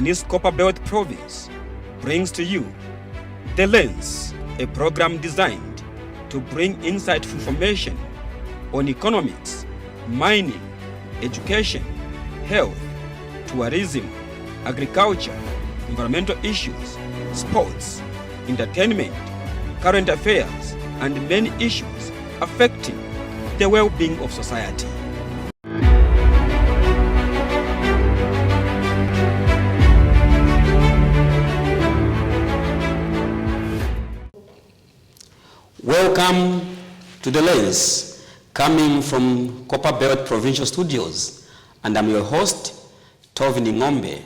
Sudanese Copper Belt Province brings to you The Lens, a program designed to bring insightful information on economics, mining, education, health, tourism, agriculture, environmental issues, sports, entertainment, current affairs, and many issues affecting the well-being of society. Welcome to The Lens, coming from Copper Belt Provincial Studios, and I'm your host, Tovini Ngombe.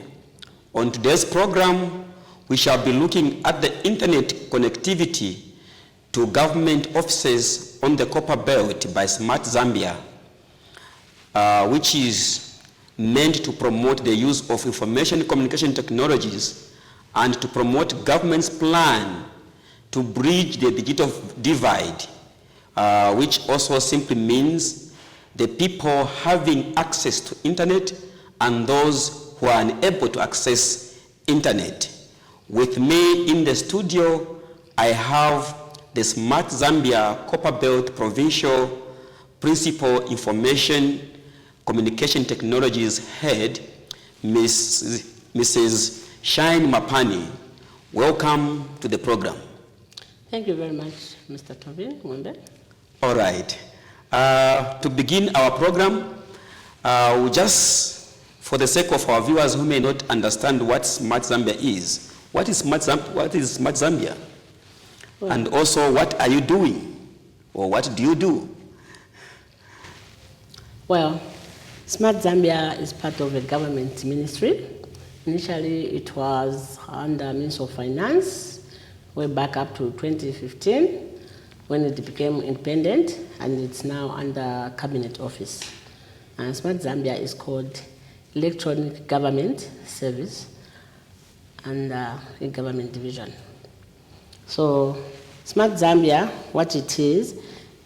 On today's program, we shall be looking at the internet connectivity to government offices on the Copper Belt by Smart Zambia, which is meant to promote the use of information communication technologies and to promote government's plan to bridge the digital divide, which also simply means the people having access to internet and those who are unable to access internet. With me in the studio, I have the Smart Zambia Copper Belt Provincial Principal Information Communication Technologies Head, Mrs. Shine Mapani. Welcome to the program. Thank you very much, Mr. Tovin Mwembe. All right. To begin our program, we just, for the sake of our viewers who may not understand what Smart Zambia is, what is Smart Zambia? Well, and also, what are you doing? Or what do you do? Well, Smart Zambia is part of a government ministry. Initially, it was under Ministry of Finance, way back up to 2015, when it became independent, and it's now under Cabinet Office. And Smart Zambia is called Electronic Government Service and Government Division. So Smart Zambia, what it is,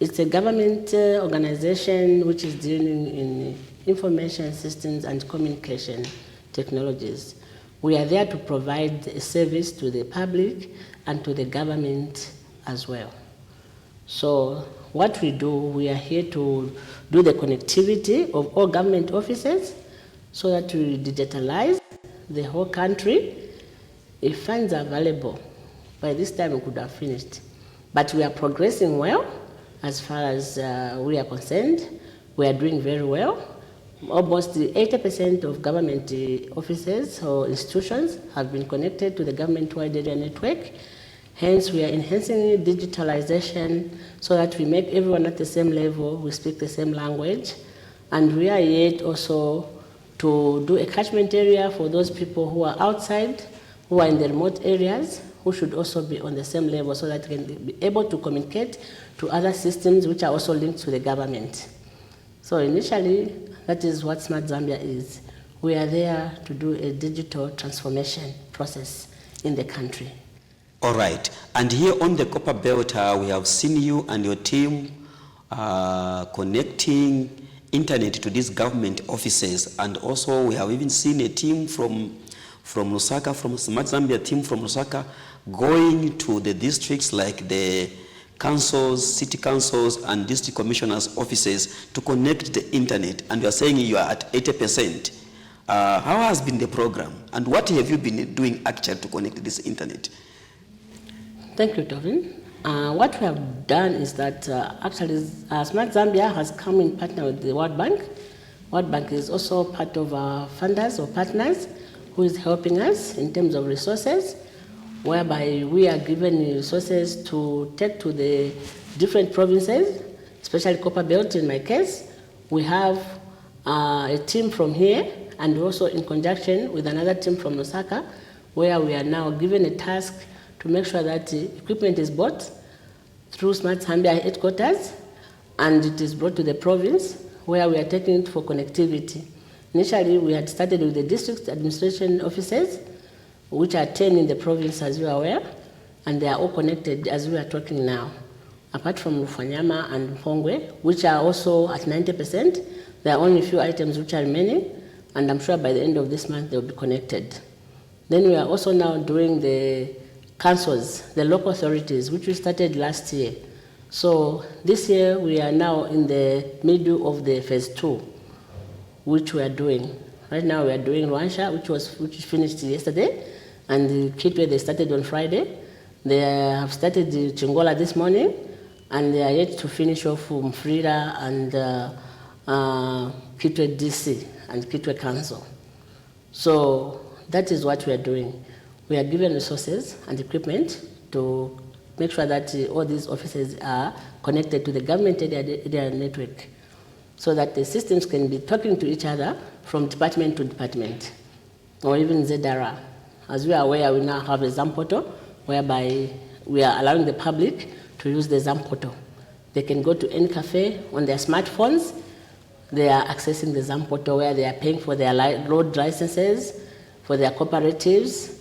it's a government organization which is dealing in information systems and communication technologies. We are there to provide a service to the public and to the government as well. So what we do, we are here to do the connectivity of all government offices so that we digitalize the whole country. If funds are available, by this time we could have finished. But we are progressing well as far as we are concerned. We are doing very well. Almost 80% of government offices or institutions have been connected to the government-wide area network. Hence, we are enhancing digitalization so that we make everyone at the same level, we speak the same language. And we are yet also to do a catchment area for those people who are outside, who are in the remote areas, who should also be on the same level so that they can be able to communicate to other systems which are also linked to the government. So initially, that is what Smart Zambia is. We are there to do a digital transformation process in the country. All right. And here on the Copper Belt, we have seen you and your team connecting internet to these government offices. And also we have even seen a team from Lusaka, from Smart Zambia team from Lusaka, going to the districts like the councils, city councils, and district commissioners' offices to connect the internet. And you are saying you are at 80%. How has been the program? And what have you been doing actually to connect this internet? Thank you, Tovin. What we have done is that actually Smart Zambia has come in partner with the World Bank. World Bank is also part of our funders or partners who is helping us in terms of resources, whereby we are given resources to take to the different provinces, especially Copper Belt in my case. We have a team from here and also in conjunction with another team from Lusaka, where we are now given a task to make sure that equipment is bought through Smart Zambia headquarters and it is brought to the province where we are taking it for connectivity. Initially, we had started with the district administration offices, which are 10 in the province, as you are aware, and they are all connected as we are talking now. Apart from Rufanyama and Mfongwe, which are also at 90%, there are only a few items which are remaining, and I'm sure by the end of this month they'll be connected. Then we are also now doing the councils, the local authorities, which we started last year. So this year we are now in the middle of the phase 2, which we are doing. Right now we are doing Rwansha, which finished yesterday, and the Kitwe they started on Friday. They have started the Chingola this morning, and they are yet to finish off Mfrira and Kitwe DC and Kitwe Council. So that is what we are doing. We are given resources and equipment to make sure that all these offices are connected to the government area network, so that the systems can be talking to each other from department to department, or even ZRA. As we are aware, we now have a ZAM portal, whereby we are allowing the public to use the ZAM portal. They can go to any cafe on their smartphones. They are accessing the ZAM portal where they are paying for their road licenses, for their cooperatives.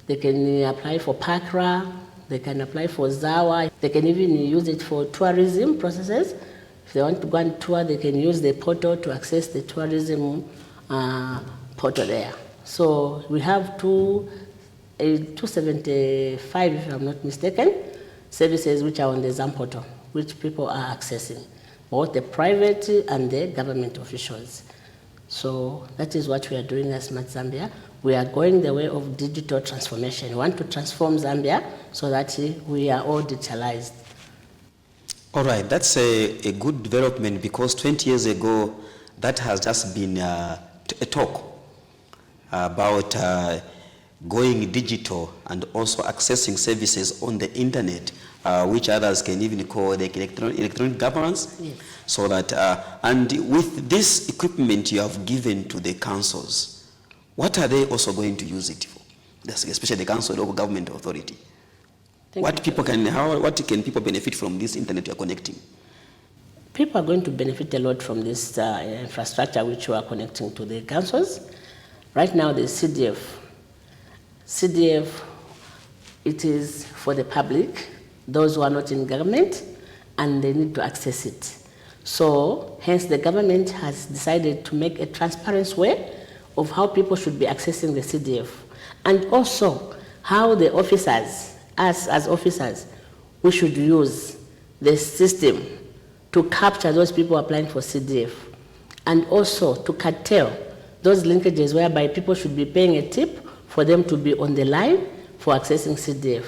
They can apply for PACRA, they can apply for ZAWA. They can even use it for tourism processes. If they want to go on tour, they can use the portal to access the tourism portal there. So we have 275, if I'm not mistaken, services which are on the ZAM portal, which people are accessing, both the private and the government officials. So that is what we are doing as Smart Zambia. We are going the way of digital transformation. We want to transform Zambia so that we are all digitalized. All right, that's a good development, because 20 years ago, that has just been a talk about going digital and also accessing services on the internet, which others can even call the electronic governance. Yes. So that, and with this equipment you have given to the councils, what are they also going to use it for? Especially the council, local government authority. What can people benefit from this internet you are connecting? People are going to benefit a lot from this infrastructure which we are connecting to the councils. Right now, the CDF, it is for the public, those who are not in government, and they need to access it. So, hence the government has decided to make a transparent way of how people should be accessing the CDF. And also, how the officers, us as officers, we should use the system to capture those people applying for CDF. And also to curtail those linkages whereby people should be paying a tip for them to be on the line for accessing CDF.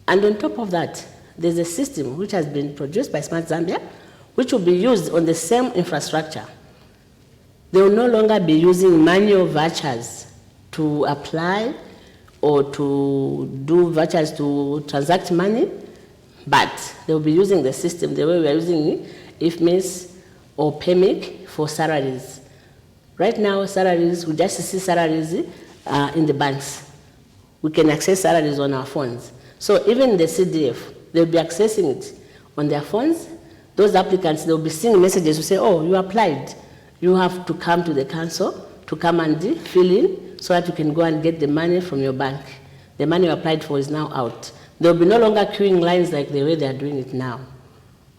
And on top of that, there's a system which has been produced by Smart Zambia, which will be used on the same infrastructure. They will no longer be using manual vouchers to apply or to do vouchers to transact money, but they will be using the system the way we are using IFMIS or PEMIC for salaries. Right now, salaries, we just see salaries in the banks. We can access salaries on our phones. So even the CDF, they'll be accessing it on their phones. Those applicants, they'll be seeing messages to say, oh, you applied. You have to come to the council to come and fill in so that you can go and get the money from your bank. The money you applied for is now out. There will be no longer queuing lines like the way they are doing it now.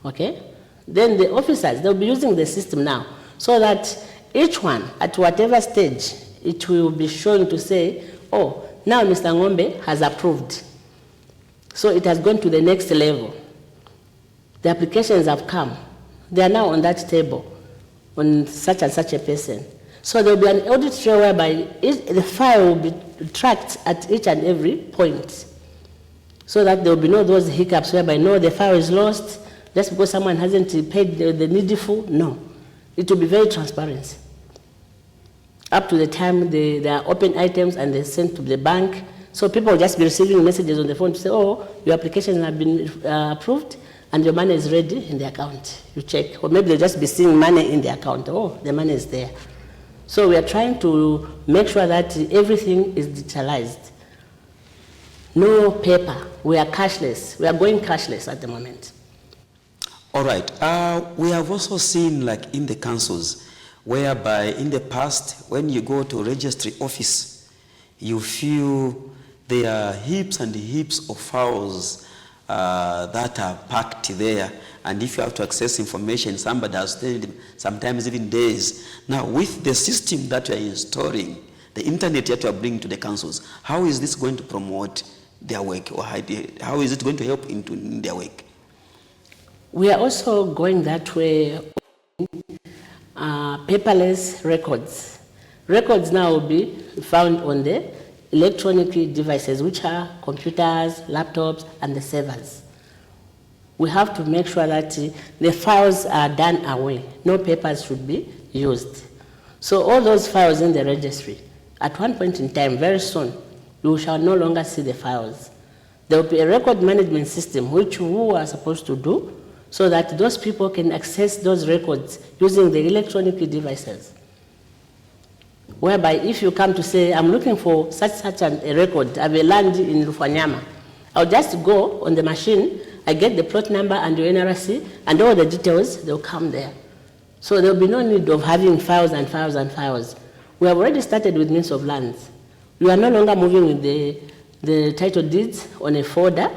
Okay? Then the officers, they'll be using the system now so that each one, at whatever stage, it will be showing to say, oh, now Mr. Ngombe has approved. So it has gone to the next level. The applications have come. They are now on that table, on such and such a person. So there will be an audit trail whereby the file will be tracked at each and every point, so that there will be no those hiccups whereby, no, the file is lost just because someone hasn't paid the needful. No. It will be very transparent. Up to the time there are open items and they're sent to the bank. So people will just be receiving messages on the phone to say, oh, your application has been approved and your money is ready in the account. You check. Or maybe they'll just be seeing money in the account. Oh, the money is there. So we are trying to make sure that everything is digitalized. No paper. We are cashless. We are going cashless at the moment. All right. We have also seen, like in the councils, whereby in the past, when you go to registry office, you feel there are heaps and heaps of files that are packed there. And if you have to access information, somebody has stayed sometimes even days. Now, with the system that we are installing the internet that you are bringing to the councils, how is this going to promote their work, or how is it going to help in their work? We are also going that way, paperless records. Records now will be found on the electronic devices, which are computers, laptops, and the servers. We have to make sure that the files are done away. No papers should be used. So all those files in the registry, at one point in time, very soon, you shall no longer see the files. There will be a record management system, which we are supposed to do, so that those people can access those records using the electronic devices. Whereby if you come to say, I'm looking for such a record, I have a land in Lufanyama, I'll just go on the machine, I get the plot number and your NRC, and all the details, they'll come there. So there'll be no need of having files and files and files. We have already started with means of lands. We are no longer moving with the title deeds on a folder.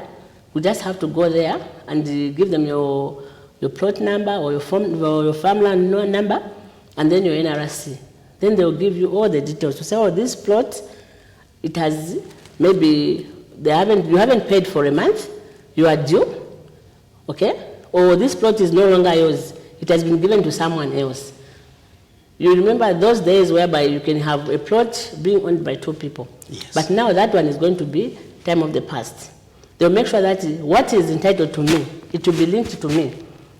We just have to go there and give them your plot number or your farmland number, and then your NRC. Then they'll give you all the details to say, oh, this plot, it has maybe you haven't paid for a month, you are due, okay? Or this plot is no longer yours, it has been given to someone else. You remember those days whereby you can have a plot being owned by 2 people. Yes. But now that one is going to be time of the past. They'll make sure that what is entitled to me, it will be linked to me,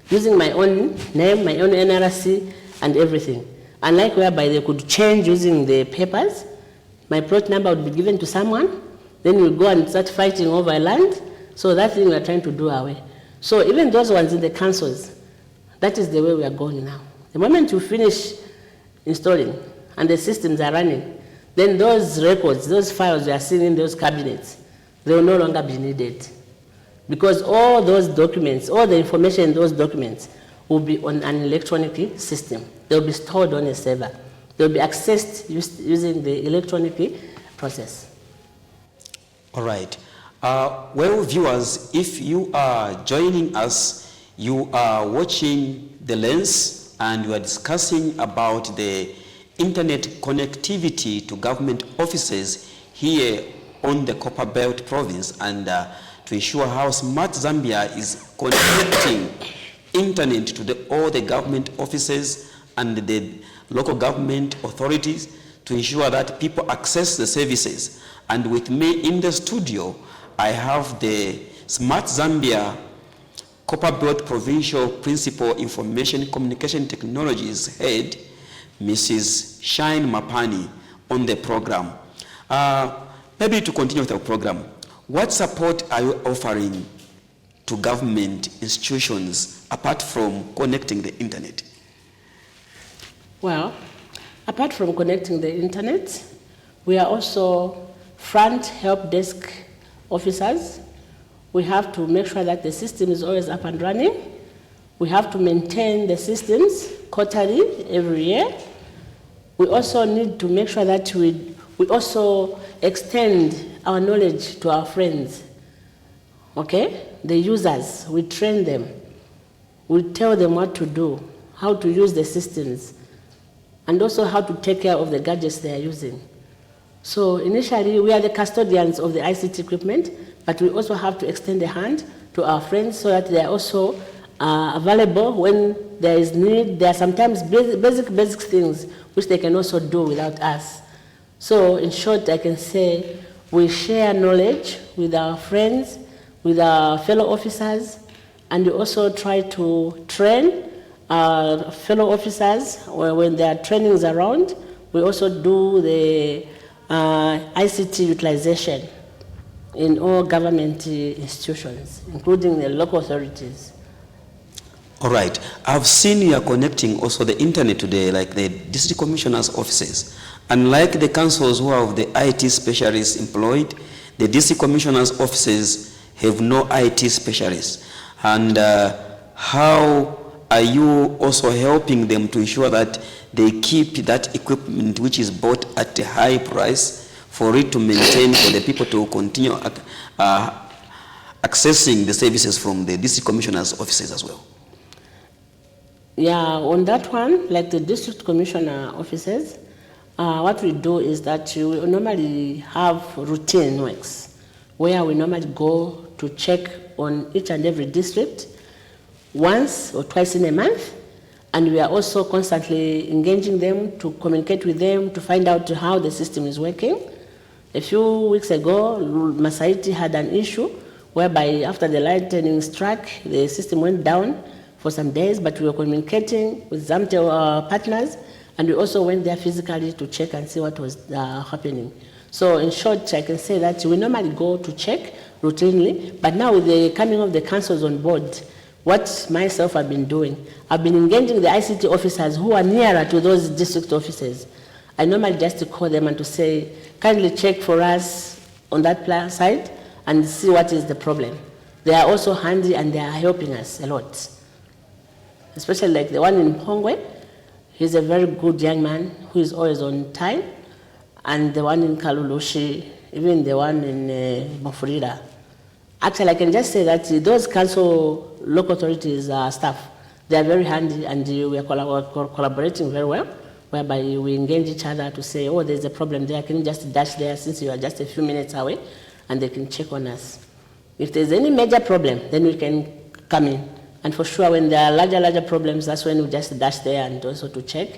using my own name, my own NRC, and everything. Unlike whereby they could change using the papers, my plot number would be given to someone, then we'll go and start fighting over land. So that thing we're trying to do away. So even those ones in the councils, that is the way we are going now. The moment you finish installing and the systems are running, then those records, those files you are seeing in those cabinets, they will no longer be needed. Because all those documents, all the information in those documents will be on an electronic system. They'll be stored on a server. They'll be accessed using the electronic process. All right. Well, viewers, if you are joining us, you are watching The Lens, and we are discussing about the internet connectivity to government offices here on the Copper Belt province, and to ensure how Smart Zambia is connecting internet to all the government offices and the local government authorities to ensure that people access the services. And with me in the studio, I have the Smart Zambia Copper Belt Provincial Principal Information Communication Technologies Head, Mrs. Shine Mapani, on the program. Maybe to continue with our program, what support are you offering to government institutions apart from connecting the internet? Well, apart from connecting the internet, we are also front help desk officers. We have to make sure that the system is always up and running. We have to maintain the systems quarterly, every year. We also need to make sure that we also extend our knowledge to our friends, okay? The users, we train them. We tell them what to do, how to use the systems, and also how to take care of the gadgets they are using. So initially, we are the custodians of the ICT equipment, but we also have to extend a hand to our friends so that they are also available when there is need. There are sometimes basic things which they can also do without us. So in short, I can say we share knowledge with our friends, with our fellow officers, and we also try to train our fellow officers when there are trainings around. We also do the ICT utilization in all government institutions, including the local authorities. All right. I've seen you are connecting also the internet to the district commissioners' offices. Unlike the councils who have the IT specialists employed, the district commissioners' offices have no IT specialists. And how are you also helping them to ensure that they keep that equipment which is bought at a high price for it to maintain, for the people to continue accessing the services from the district commissioners' offices as well? Yeah, on that one, like the district commissioner offices, What we do is that we normally have routine works where we normally go to check on each and every district once or twice in a month, and we are also constantly engaging them to communicate with them to find out how the system is working. A few weeks ago, Masaiti had an issue whereby after the lightning struck, the system went down for some days, but we were communicating with Zambia partners, and we also went there physically to check and see what was happening. So in short, I can say that we normally go to check routinely, but now with the coming of the councils on board, what myself have been doing, I've been engaging the ICT officers who are nearer to those district offices. I normally just call them and to say, kindly check for us on that side and see what is the problem. They are also handy and they are helping us a lot. Especially like the one in Pongwe, he's a very good young man who is always on time. And the one in Kalulushi, even the one in Mafurida. Actually, I can just say that those council local authorities staff, they are very handy and we are collaborating very well, whereby we engage each other to say, oh, there's a problem there, can you just dash there since you are just a few minutes away, and they can check on us. If there's any major problem, then we can come in. And for sure, when there are larger problems, that's when we just dash there and also to check.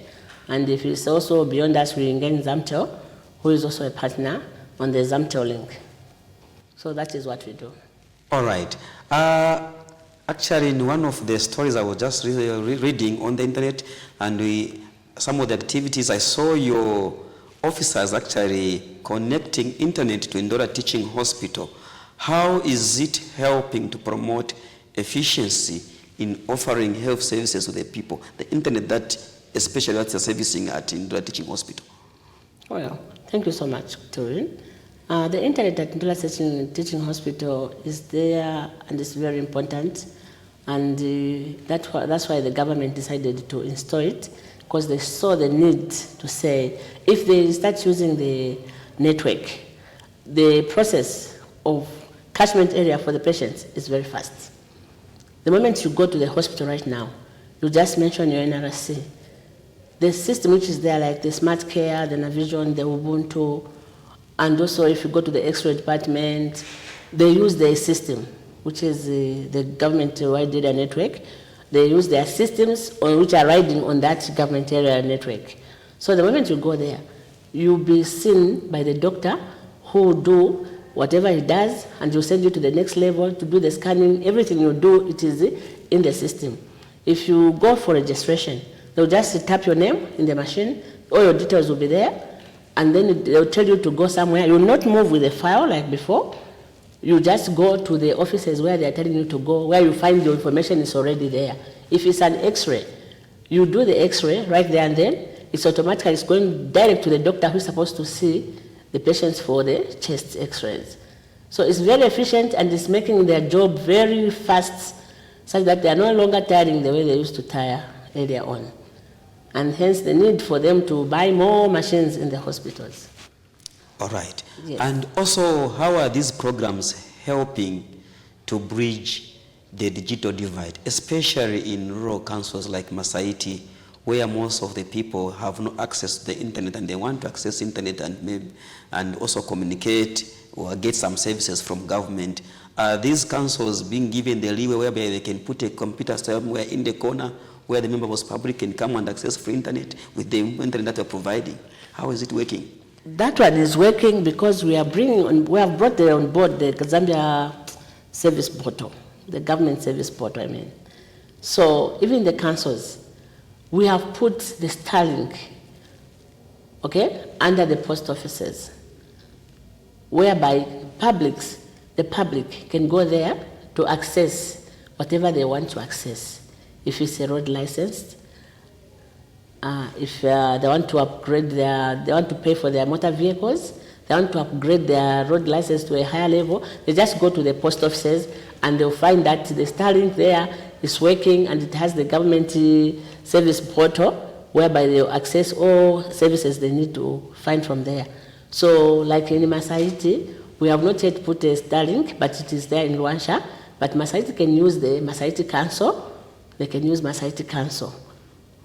And if it's also beyond us, we engage Zamtel, who is also a partner on the Zamtel link. So that is what we do. All right. Actually, in one of the stories I was just reading on the internet, and some of the activities, I saw your officers actually connecting internet to Indora Teaching Hospital. How is it helping to promote efficiency in offering health services to the people? The internet that, especially what you're servicing at Indora Teaching Hospital. Well, thank you so much, Torin. The internet at Indora Teaching Hospital is there and it's very important. And that's why the government decided to install it, because they saw the need to say, if they start using the network, the process of catchment area for the patients is very fast. The moment you go to the hospital right now, you just mention your NRC. The system which is there, like the Smart Care, the Navision, the Ubuntu, and also if you go to the X-ray department, they use their system, which is the government-wide data network. They use their systems which are riding on that government area network. So the moment you go there, you'll be seen by the doctor who will do whatever he does, and he'll send you to the next level to do the scanning. Everything you do, it is in the system. If you go for registration, they'll just tap your name in the machine, all your details will be there, and then they'll tell you to go somewhere. You'll not move with the file like before. You just go to the offices where they're telling you to go, where you find your information is already there. If it's an X-ray, you do the X-ray right there and then, it's automatically it's going direct to the doctor who's supposed to see the patients for the chest X-rays. So it's very efficient and it's making their job very fast, such that they are no longer tiring the way they used to tire earlier on. And hence the need for them to buy more machines in the hospitals. All right. Yes. And also, how are these programs helping to bridge the digital divide, especially in rural councils like Masaiti, where most of the people have no access to the internet and they want to access internet and also communicate or get some services from government? Are these councils being given the leeway whereby they can put a computer somewhere in the corner where the member was public can come and access free internet with the internet that we're providing? How is it working? That one is working because we have brought on board the Zambia service portal, the government service portal, I mean. So even the councils, we have put the Starlink, okay, under the post offices, whereby the public can go there to access whatever they want to access. If it's a road license, if they want to upgrade they want to pay for their motor vehicles, they want to upgrade their road license to a higher level, they just go to the post offices and they'll find that the Starlink there is working and it has the government service portal whereby they'll access all services they need to find from there. So like in Masaiti, we have not yet put a Starlink, but it is there in Luansha, but Masaiti can use the Masaiti Council, they can use Masaiti Council,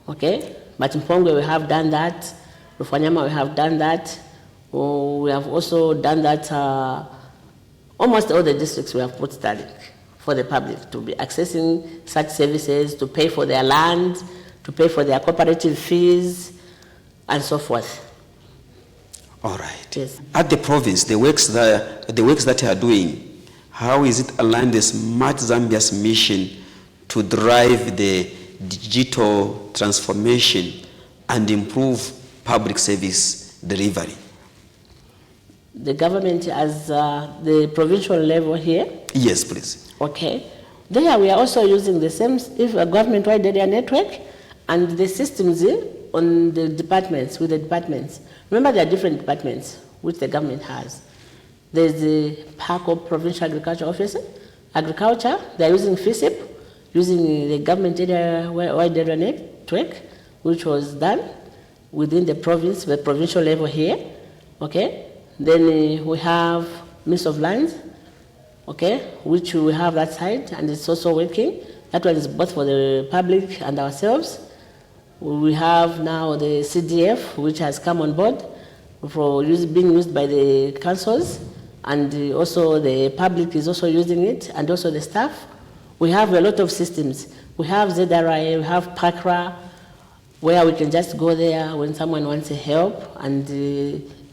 okay? But in Pongwe we have done that. Rufanyama, we have done that. We have also done that, almost all the districts we have put Starlink for the public to be accessing such services, to pay for their land, to pay for their cooperative fees, and so forth. All right. Yes. At the province, the works that you are doing, how is it aligned with Smart Zambia's mission to drive the digital transformation and improve public service delivery? The government as the provincial level here? Yes, please. Okay. There we are also using the same government-wide area network and the systems on the departments, with the departments. Remember, there are different departments which the government has. There's the PACO, Provincial Agriculture Office, Agriculture, they're using FISIP, using the government area wide area network, which was done within the province, the provincial level here, okay? Then we have Ministry of Lands, okay, which we have that side, and it's also working. That one is both for the public and ourselves. We have now the CDF, which has come on board for being used by the councils, and also the public is also using it, and also the staff. We have a lot of systems. We have ZRIA, we have PACRA, where we can just go there when someone wants help, and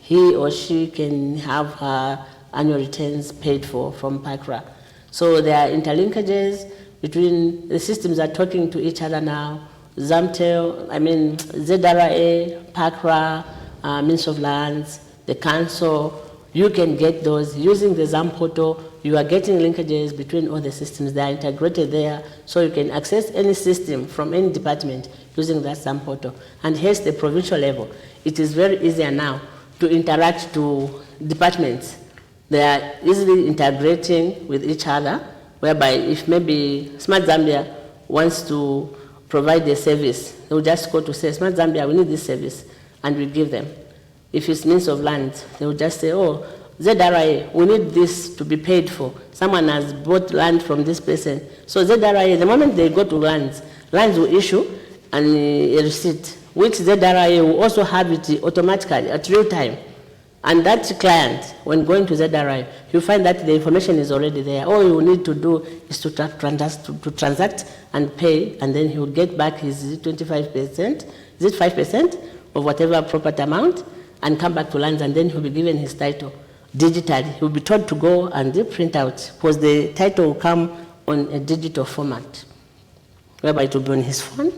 he or she can have her annual returns paid for from PACRA. So there are interlinkages between the systems are talking to each other now. ZRIA, PACRA, Ministry of Lands, the council, you can get those using the ZAM portal. You are getting linkages between all the systems. They are integrated there, so you can access any system from any department using that ZAM portal. And hence the provincial level, it is very easier now to interact to departments. They are easily integrating with each other, whereby if maybe Smart Zambia wants to provide a service, they will just go to say, Smart Zambia, we need this service, and we give them. If it's Ministry of Lands, they will just say, oh, ZRIA, we need this to be paid for. Someone has bought land from this person. So ZRIA, the moment they go to lands will issue a receipt, which ZRIA will also have it automatically at real time. And that client, when going to ZRIA, you find that the information is already there. All you need to do is to transact and pay, and then he will get back his 25%, is it 5% of whatever property amount, and come back to lands, and then he'll be given his title digitally. He'll be told to go and print out, because the title will come on a digital format, whereby it will be on his phone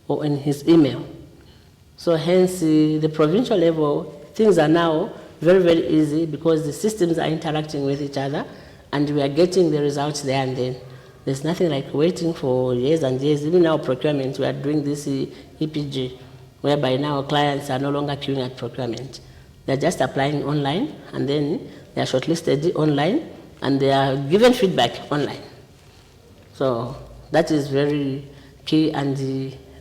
or in his email. So hence, the provincial level, things are now very, very easy because the systems are interacting with each other, and we are getting the results there and then. There's nothing like waiting for years and years. Even now, procurement, we are doing this EPG, whereby now clients are no longer queuing at procurement. They're just applying online, and then they are shortlisted online, and they are given feedback online. So that is very key, and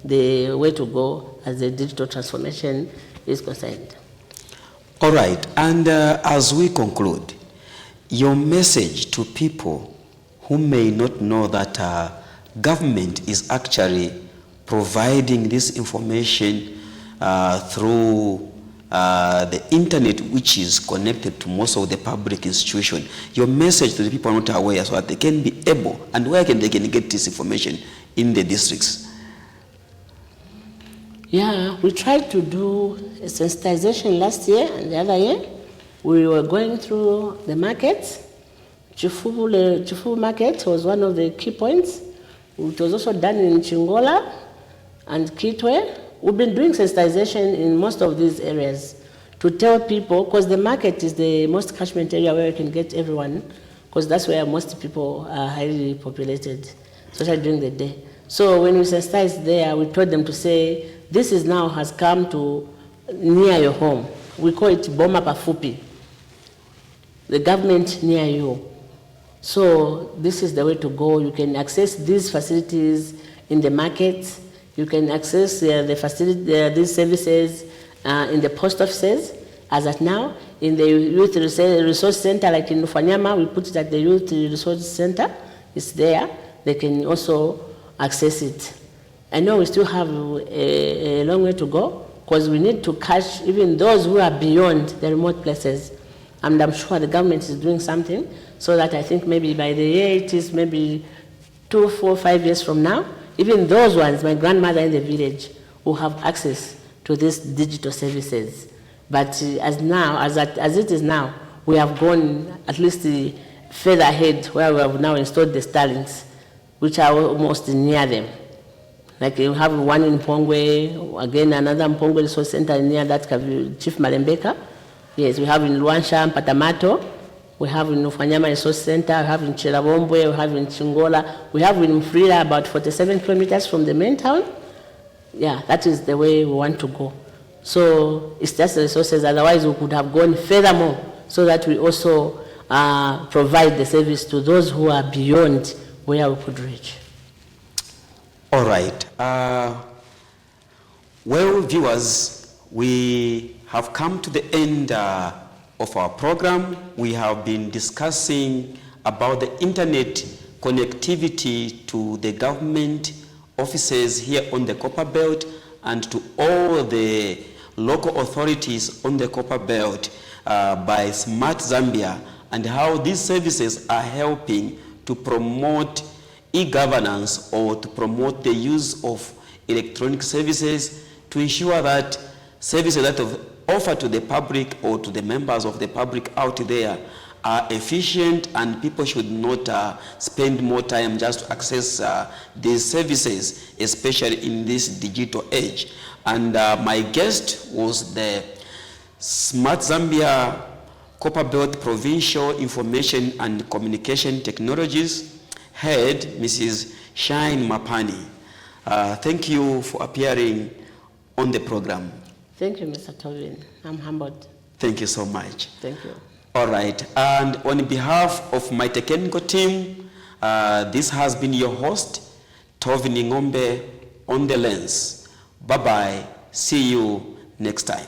the way to go as the digital transformation is concerned. All right, and as we conclude, your message to people who may not know that government is actually providing this information through the internet, which is connected to most of the public institutions. Your message to the people not aware, so that they can be able, and where they can get this information in the districts. Yeah, we tried to do a sensitization last year and the other year. We were going through the markets. Chifubu market was one of the key points. It was also done in Chingola and Kitwe. We've been doing sensitization in most of these areas to tell people, because the market is the most catchment area where you can get everyone, because that's where most people are highly populated, especially during the day. So when we sensitized there, we told them to say, this is now has come to near your home. We call it Boma Pafupi, the government near you. So this is the way to go. You can access these facilities in the markets. You can access these services in the post offices, as at now. In the Youth Resource Center, like in Ufanyama, we put it at the Youth Resource Center. It's there. They can also access it. I know we still have a long way to go, because we need to catch even those who are beyond the remote places. And I'm sure the government is doing something so that I think maybe by the year it is maybe 2, 4, 5 years from now, even those ones, my grandmother in the village, will have access to these digital services. But as it is now, we have gone at least further ahead where we have now installed the Starlinks, which are almost near them. Like you have one in Pongwe, again another Pongwe Resource Center near that Chief Malembeka. Yes, we have in Luansha, Patamato, we have in Ufanyama Resource Center, we have in Chelabombwe, we have in Chingola, we have in Mfrila, about 47 kilometers from the main town. Yeah, that is the way we want to go. So it's just the resources, otherwise we could have gone furthermore so that we also provide the service to those who are beyond where we could reach. All right. Well, viewers, we have come to the end of our program. We have been discussing about the internet connectivity to the government offices here on the Copper Belt and to all the local authorities on the Copper Belt by Smart Zambia, and how these services are helping to promote e-governance or to promote the use of electronic services to ensure that services that are offered to the public or to the members of the public out there are efficient, and people should not spend more time just to access these services, especially in this digital age. And my guest was the Smart Zambia Copper Belt Provincial Information and Communication Technologies Head, Mrs. Shine Mapani. Thank you for appearing on the program. Thank you, Mr. Tovin. I'm humbled. Thank you so much. Thank you. All right. And on behalf of my technical team, this has been your host, Tovin Ngombe, on the lens. Bye-bye. See you next time.